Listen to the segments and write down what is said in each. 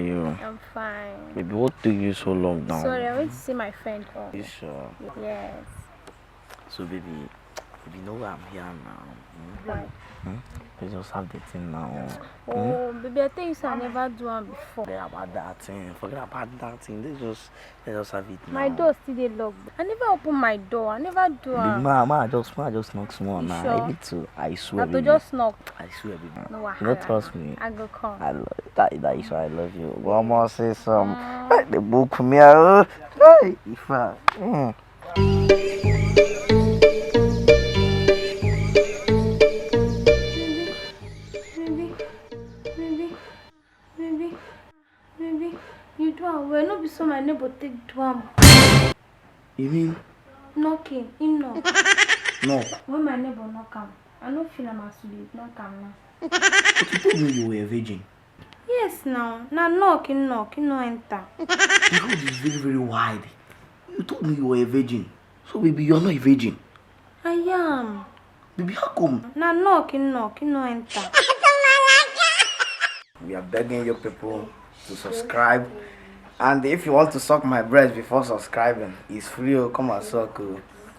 you? I'm fine. Baby, what took you so long now? Sorry, I went to see my friend. Oh. You sure? Yes. So, baby, you know why I'm here now? Why? You just have the thing now. Oh, baby, I think you said I never do one before. Forget about that thing. Forget about that thing. They just have it now. My door still dey locked. I never open my door. I never do Baby, one. ma just knock small You now. sure? I need to. I swear, I to baby. just knock. I swear, baby. No, You don't trust me. I go come. I love that is why I love you. One more say some. Like the book me out. Hey, if I. Baby, you do am well. No be so my neighbor take do am. You mean? Knocking, him knock. No. When my neighbor knock am, I no feel am as you knock am now. But you told me you were a virgin. Yes, now. Now knock, he no enter. The road is very, very wide. You told me you were a virgin. So, baby, you're not a virgin. I am. Baby, how come? Now knock, he no enter. We are begging you people to subscribe. And if you want to suck my breast before subscribing, it's free. Come and suck.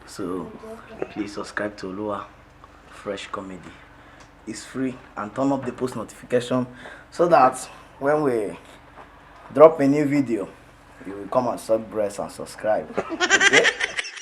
So, please subscribe to Lua Fresh Comedy. It's free, and turn up the post notification so that when we drop a new video, you will come and suck breast and subscribe. Okay?